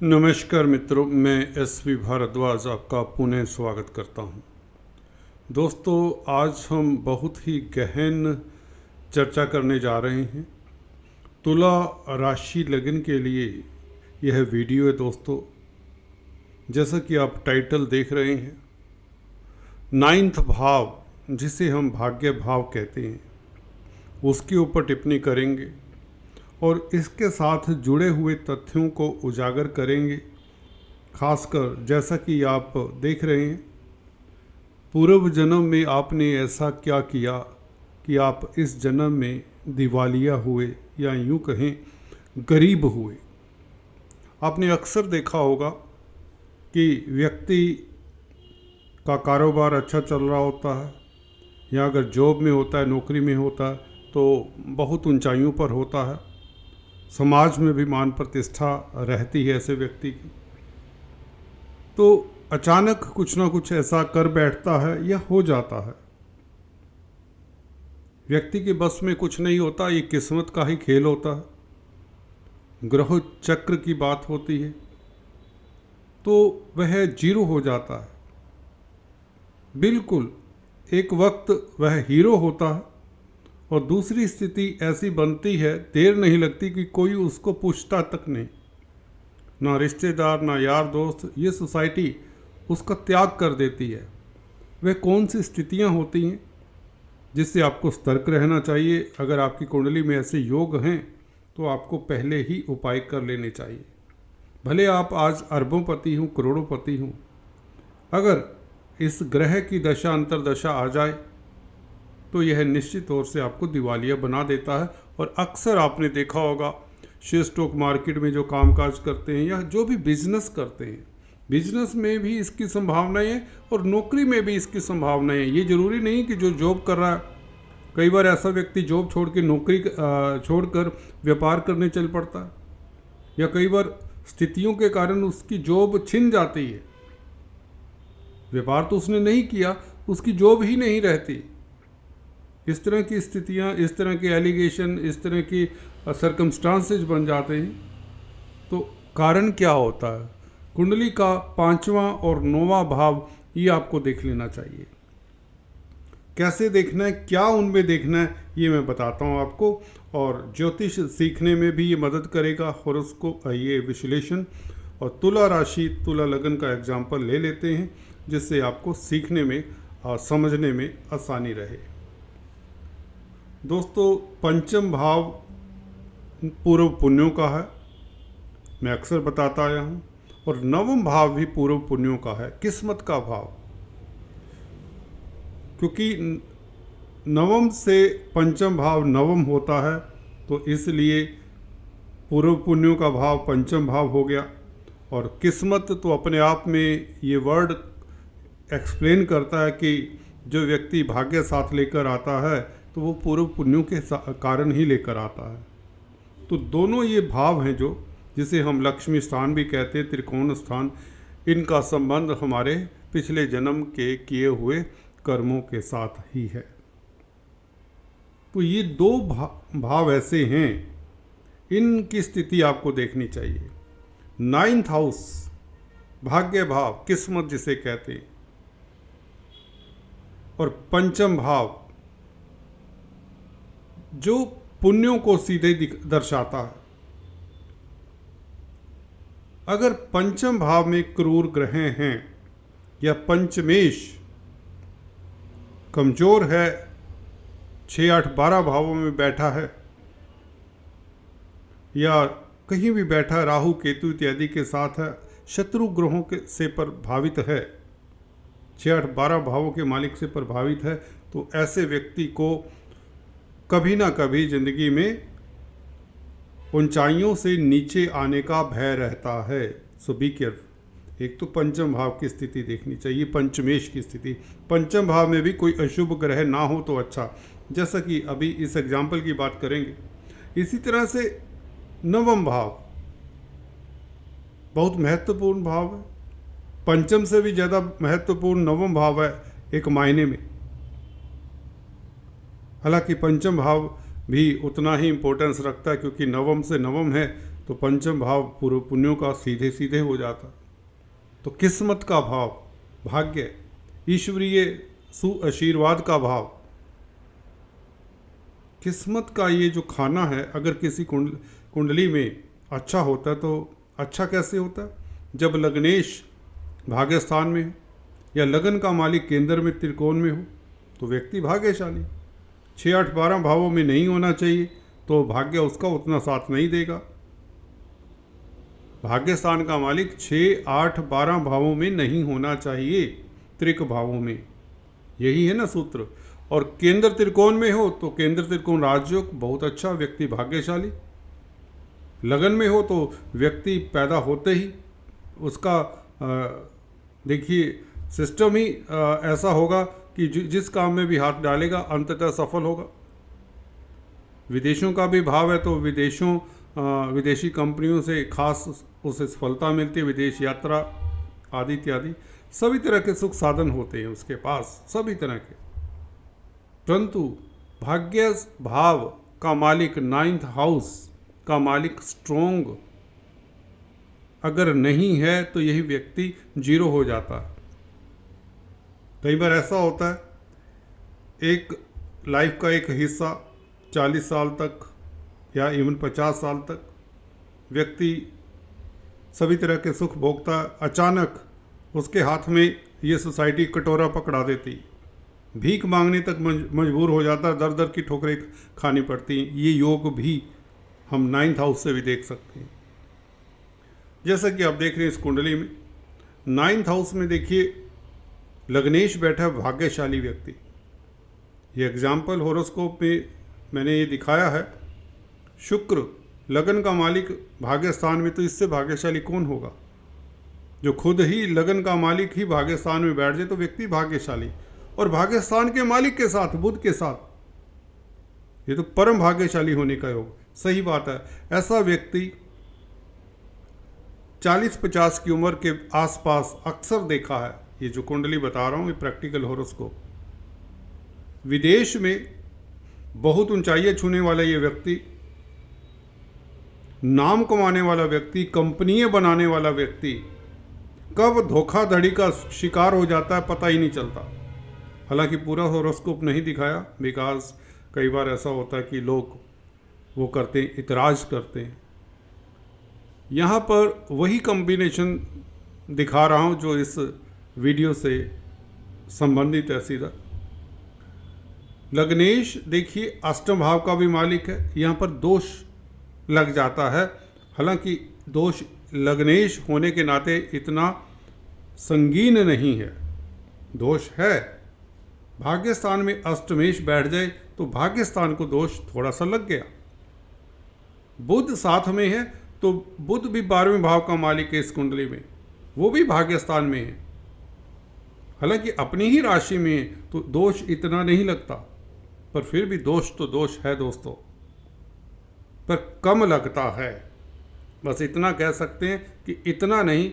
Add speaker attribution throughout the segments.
Speaker 1: नमस्कार मित्रों, मैं एसवी भारद्वाज आपका पुनः स्वागत करता हूं। दोस्तों, आज हम बहुत ही गहन चर्चा करने जा रहे हैं। तुला राशि लगन के लिए यह वीडियो है दोस्तों। जैसा कि आप टाइटल देख रहे हैं, नाइन्थ भाव जिसे हम भाग्य भाव कहते हैं उसके ऊपर टिप्पणी करेंगे और इसके साथ जुड़े हुए तथ्यों को उजागर करेंगे। खासकर जैसा कि आप देख रहे हैं, पूर्व जन्म में आपने ऐसा क्या किया कि आप इस जन्म में दिवालिया हुए या यूं कहें गरीब हुए। आपने अक्सर देखा होगा कि व्यक्ति का कारोबार अच्छा चल रहा होता है या अगर जॉब में होता है, नौकरी में होता है तो बहुत ऊंचाइयों पर होता है, समाज में भी मान प्रतिष्ठा रहती है ऐसे व्यक्ति की। तो अचानक कुछ ना कुछ ऐसा कर बैठता है या हो जाता है। व्यक्ति के बस में कुछ नहीं होता, ये किस्मत का ही खेल होता है, ग्रह चक्र की बात होती है। तो वह जीरो हो जाता है। बिल्कुल एक वक्त वह हीरो होता है और दूसरी स्थिति ऐसी बनती है, देर नहीं लगती कि कोई उसको पूछता तक नहीं, ना रिश्तेदार ना यार दोस्त, ये सोसाइटी उसका त्याग कर देती है। वह कौन सी स्थितियां होती हैं जिससे आपको सतर्क रहना चाहिए। अगर आपकी कुंडली में ऐसे योग हैं तो आपको पहले ही उपाय कर लेने चाहिए। भले आप आज अरबोंपति हों, करोड़ोंपति हों, अगर इस ग्रह की दशा अंतरदशा आ जाए तो यह निश्चित तौर से आपको दिवालिया बना देता है। और अक्सर आपने देखा होगा, शेयर स्टॉक मार्केट में जो कामकाज करते हैं या जो भी बिजनेस करते हैं, बिजनेस में भी इसकी संभावनाएं हैं और नौकरी में भी इसकी संभावनाएं हैं। ये जरूरी नहीं कि जो जॉब कर रहा है, कई बार ऐसा व्यक्ति जॉब छोड़ के नौकरी छोड़कर व्यापार करने चल पड़ता है, या कई बार स्थितियों के कारण उसकी जॉब छिन जाती है। व्यापार तो उसने नहीं किया, उसकी जॉब ही नहीं रहती। इस तरह की स्थितियां, इस तरह के एलिगेशन, इस तरह की सर्कमस्टांसेज बन जाते हैं। तो कारण क्या होता है? कुंडली का 5वां और 9वां भाव ये आपको देख लेना चाहिए। कैसे देखना है, क्या उनमें देखना है, ये मैं बताता हूँ आपको। और ज्योतिष सीखने में भी ये मदद करेगा हॉरोस्कोप, ये विश्लेषण। और तुला राशि, तुला लगन का एग्जाम्पल ले लेते हैं जिससे आपको सीखने में और समझने में आसानी रहे। दोस्तों, पंचम भाव पूर्व पुण्यों का है, मैं अक्सर बताता आया हूँ। और नवम भाव भी पूर्व पुण्यों का है, किस्मत का भाव। क्योंकि नवम से पंचम भाव नवम होता है, तो इसलिए पूर्व पुण्यों का भाव पंचम भाव हो गया। और किस्मत तो अपने आप में ये वर्ड एक्सप्लेन करता है कि जो व्यक्ति भाग्य साथ लेकर आता है तो वो पूर्व पुण्यों के कारण ही लेकर आता है। तो दोनों ये भाव हैं जो, जिसे हम लक्ष्मी स्थान भी कहते हैं, त्रिकोण स्थान, इनका संबंध हमारे पिछले जन्म के किए हुए कर्मों के साथ ही है। तो ये दो भाव ऐसे हैं, इनकी स्थिति आपको देखनी चाहिए। 9th हाउस भाग्य भाव, किस्मत जिसे कहते हैं, और पंचम भाव जो पुण्यों को सीधे दर्शाता है। अगर पंचम भाव में क्रूर ग्रह हैं या पंचमेश कमजोर है, 6, 8, 12 भावों में बैठा है, या कहीं भी बैठा राहु केतु इत्यादि के साथ है, शत्रु ग्रहों के से प्रभावित है, 6, 8, 12 भावों के मालिक से प्रभावित है, तो ऐसे व्यक्ति को कभी ना कभी जिंदगी में ऊंचाइयों से नीचे आने का भय रहता है। सो बी केयरफुल। एक तो पंचम भाव की स्थिति देखनी चाहिए, पंचमेश की स्थिति। पंचम भाव में भी कोई अशुभ ग्रह ना हो तो अच्छा, जैसा कि अभी इस एग्जाम्पल की बात करेंगे। इसी तरह से नवम भाव बहुत महत्वपूर्ण भाव है, पंचम से भी ज़्यादा महत्वपूर्ण नवम भाव है एक मायने में। हालांकि पंचम भाव भी उतना ही इम्पोर्टेंस रखता है, क्योंकि नवम से नवम है तो पंचम भाव पूर्व पुण्यों का सीधे सीधे हो जाता। तो किस्मत का भाव, भाग्य, ईश्वरीय आशीर्वाद का भाव, किस्मत का ये जो खाना है, अगर किसी कुंडली में अच्छा होता है तो अच्छा कैसे होता है? जब लग्नेश भाग्यस्थान में हो या लगन का मालिक केंद्र में त्रिकोण में हो तो व्यक्ति भाग्यशाली। 6, 8, 12 भावों में नहीं होना चाहिए तो भाग्य उसका उतना साथ नहीं देगा। भाग्यस्थान का मालिक 6, 8, 12 भावों में नहीं होना चाहिए, त्रिक भावों में। यही है ना सूत्र। और केंद्र त्रिकोण में हो तो केंद्र त्रिकोण राजयोग, बहुत अच्छा, व्यक्ति भाग्यशाली। लगन में हो तो व्यक्ति पैदा होते ही उसका देखिए सिस्टम ही ऐसा होगा कि जिस काम में भी हाथ डालेगा अंततः सफल होगा। विदेशों का भी भाव है तो विदेशी कंपनियों से खास उसे सफलता मिलती है, विदेश यात्रा आदि इत्यादि सभी तरह के सुख साधन होते हैं उसके पास, सभी तरह के। परंतु भाग्य भाव का मालिक 9th हाउस का मालिक स्ट्रोंग अगर नहीं है तो यही व्यक्ति जीरो हो जाता है। कई बार ऐसा होता है एक लाइफ का एक हिस्सा 40 साल तक या इवन 50 साल तक व्यक्ति सभी तरह के सुख भोगता, अचानक उसके हाथ में ये सोसाइटी कटोरा पकड़ा देती, भीख मांगने तक मजबूर हो जाता, दर दर की ठोकरें खानी पड़ती। ये योग भी हम 9th हाउस से भी देख सकते हैं। जैसा कि आप देख रहे हैं इस कुंडली में 9th हाउस में देखिए लग्नेश बैठा है, भाग्यशाली व्यक्ति। ये एग्जाम्पल होरोस्कोप में मैंने ये दिखाया है। शुक्र लगन का मालिक भाग्यस्थान में, तो इससे भाग्यशाली कौन होगा? जो खुद ही लगन का मालिक ही भाग्यस्थान में बैठ जाए तो व्यक्ति भाग्यशाली। और भाग्यस्थान के मालिक के साथ, बुध के साथ, ये तो परम भाग्यशाली होने का योग। सही बात है। ऐसा व्यक्ति 40-50 की उम्र के आसपास अक्सर देखा है। ये जो कुंडली बता रहा हूँ ये प्रैक्टिकल होरोस्कोप। विदेश में बहुत ऊंचाइयां छूने वाला ये व्यक्ति, नाम कमाने वाला व्यक्ति, कंपनियां बनाने वाला व्यक्ति कब धोखाधड़ी का शिकार हो जाता है पता ही नहीं चलता। हालांकि पूरा होरोस्कोप नहीं दिखाया, बिकॉज कई बार ऐसा होता है कि लोग वो करते हैं, इतराज करते हैं। यहाँ पर वही कॉम्बिनेशन दिखा रहा हूँ जो इस वीडियो से संबंधित है सीधा। लग्नेश देखिए अष्टम भाव का भी मालिक है, यहाँ पर दोष लग जाता है। हालांकि दोष लग्नेश होने के नाते इतना संगीन नहीं है, दोष है। भाग्यस्थान में अष्टमेश बैठ जाए तो भाग्यस्थान को दोष थोड़ा सा लग गया। बुध साथ में है तो बुध भी 12वें भाव का मालिक है इस कुंडली में, वो भी भाग्यस्थान में है। हालांकि अपनी ही राशि में है तो दोष इतना नहीं लगता, पर फिर भी दोष तो दोष है दोस्तों, पर कम लगता है। बस इतना कह सकते हैं कि इतना नहीं,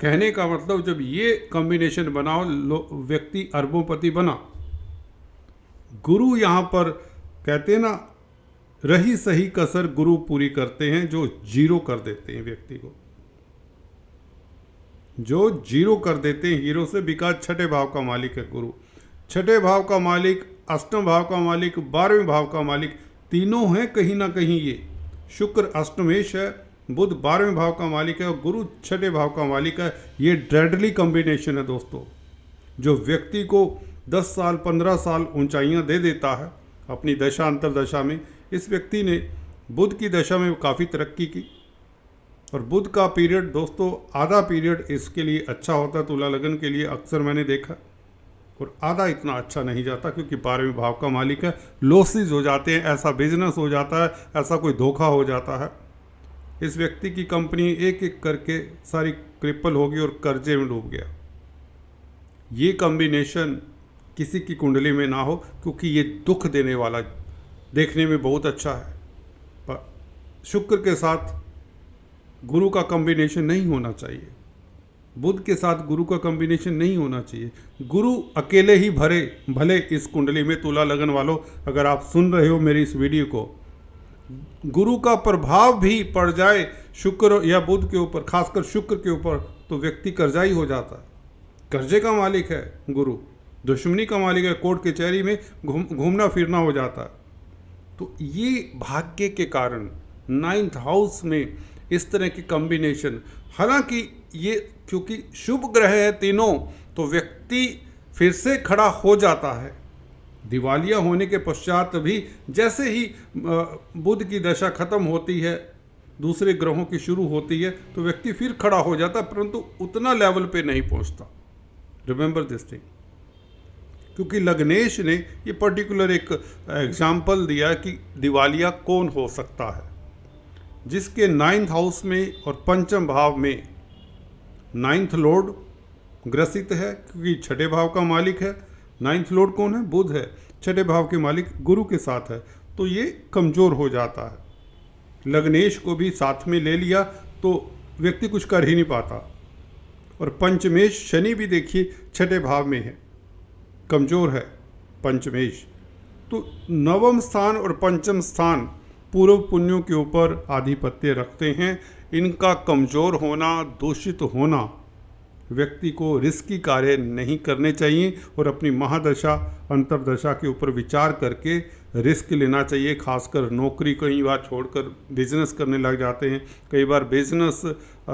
Speaker 1: कहने का मतलब जब ये कॉम्बिनेशन बनाओ व्यक्ति अरबोंपति बना। गुरु यहाँ पर कहते हैं ना, रही सही कसर गुरु पूरी करते हैं, जो जीरो कर देते हैं व्यक्ति को, जो जीरो कर देते हैं हीरो से। बिकॉज 6ठे भाव का मालिक है गुरु, 6ठे भाव का मालिक, अष्टम भाव का मालिक, 12वें भाव का मालिक, तीनों हैं कहीं ना कहीं। ये शुक्र अष्टमेश है, बुध 12वें भाव का मालिक है और गुरु 6ठे भाव का मालिक है। ये डेडली कॉम्बिनेशन है दोस्तों, जो व्यक्ति को 10 साल 15 साल ऊंचाइयां दे देता है अपनी दशा अंतरदशा में। इस व्यक्ति ने बुध की दशा में काफ़ी तरक्की की, और बुध का पीरियड दोस्तों आधा पीरियड इसके लिए अच्छा होता है तुला लगन के लिए, अक्सर मैंने देखा, और आधा इतना अच्छा नहीं जाता क्योंकि 12वें भाव का मालिक है। लॉसेज हो जाते हैं, ऐसा बिजनेस हो जाता है, ऐसा कोई धोखा हो जाता है। इस व्यक्ति की कंपनी एक एक करके सारी क्रिपल होगी और कर्जे में डूब गया। ये कॉम्बिनेशन किसी की कुंडली में ना हो, क्योंकि ये दुख देने वाला, देखने में बहुत अच्छा है, पर शुक्र के साथ गुरु का कॉम्बिनेशन नहीं होना चाहिए, बुध के साथ गुरु का कॉम्बिनेशन नहीं होना चाहिए। गुरु अकेले ही भले इस कुंडली में तुला लगन वालों, अगर आप सुन रहे हो मेरी इस वीडियो को, गुरु का प्रभाव भी पड़ जाए शुक्र या बुध के ऊपर, खासकर शुक्र के ऊपर, तो व्यक्ति कर्जाई हो जाता है। कर्जे का मालिक है गुरु, दुश्मनी का मालिक है, कोर्ट कचहरी में घूमना फिरना हो जाता है। तो ये भाग्य के कारण 9th हाउस में इस तरह की कॉम्बिनेशन, हालांकि ये क्योंकि शुभ ग्रह है तीनों, तो व्यक्ति फिर से खड़ा हो जाता है। दिवालिया होने के पश्चात भी जैसे ही बुध की दशा खत्म होती है, दूसरे ग्रहों की शुरू होती है, तो व्यक्ति फिर खड़ा हो जाता है, परंतु उतना लेवल पे नहीं पहुंचता। Remember this thing. क्योंकि लग्नेश ने ये पर्टिकुलर एक एग्जाम्पल दिया कि दिवालिया कौन हो सकता है, जिसके 9th हाउस में और पंचम भाव में 9th लॉर्ड ग्रसित है, क्योंकि छठे भाव का मालिक है। 9th लॉर्ड कौन है? बुध है। छठे भाव के मालिक गुरु के साथ है, तो ये कमज़ोर हो जाता है। लग्नेश को भी साथ में ले लिया तो व्यक्ति कुछ कर ही नहीं पाता। और पंचमेश शनि भी देखिए छठे भाव में है, कमज़ोर है पंचमेश। तो नवम स्थान और पंचम स्थान पूर्व पुण्यों के ऊपर आधिपत्य रखते हैं। इनका कमज़ोर होना, दूषित होना, व्यक्ति को रिस्की कार्य नहीं करने चाहिए और अपनी महादशा अंतर्दशा के ऊपर विचार करके रिस्क लेना चाहिए। खासकर नौकरी कई बार छोड़कर बिजनेस करने लग जाते हैं, कई बार बिजनेस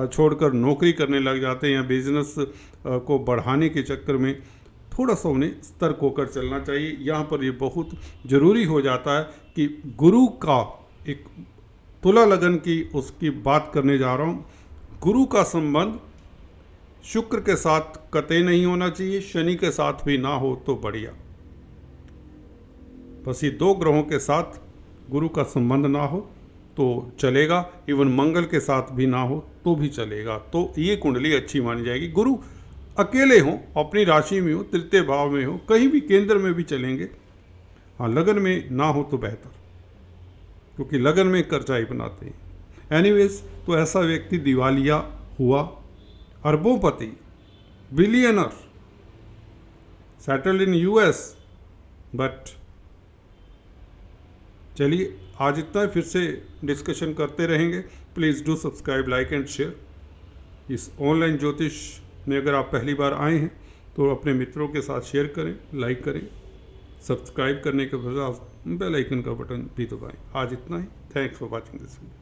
Speaker 1: छोड़कर नौकरी करने लग जाते हैं, या बिजनेस को बढ़ाने के चक्कर में थोड़ा सा उन्हें सतर्क होकर चलना चाहिए। यहाँ पर ये बहुत ज़रूरी हो जाता है कि गुरु का, एक तुला लगन की उसकी बात करने जा रहा हूँ, गुरु का संबंध शुक्र के साथ कतई नहीं होना चाहिए, शनि के साथ भी ना हो तो बढ़िया। बस ये दो ग्रहों के साथ गुरु का संबंध ना हो तो चलेगा, इवन मंगल के साथ भी ना हो तो भी चलेगा। तो ये कुंडली अच्छी मानी जाएगी। गुरु अकेले हों, अपनी राशि में हो, तृतीय भाव में हो, कहीं भी केंद्र में भी चलेंगे। हाँ, लगन में ना हो तो बेहतर, क्योंकि लगन में कर्जाई बनाते हैं। एनीवेज, तो ऐसा व्यक्ति दिवालिया हुआ, अरबोंपति, billionaire, settled in US। But चलिए, आज इतना, फिर से डिस्कशन करते रहेंगे। Please do subscribe, like and share. इस ऑनलाइन ज्योतिष में अगर आप पहली बार आए हैं तो अपने मित्रों के साथ शेयर करें, लाइक करें, सब्सक्राइब करने के बाद बेल आइकन का बटन भी दबाएं। आज इतना ही। Thanks for watching this video.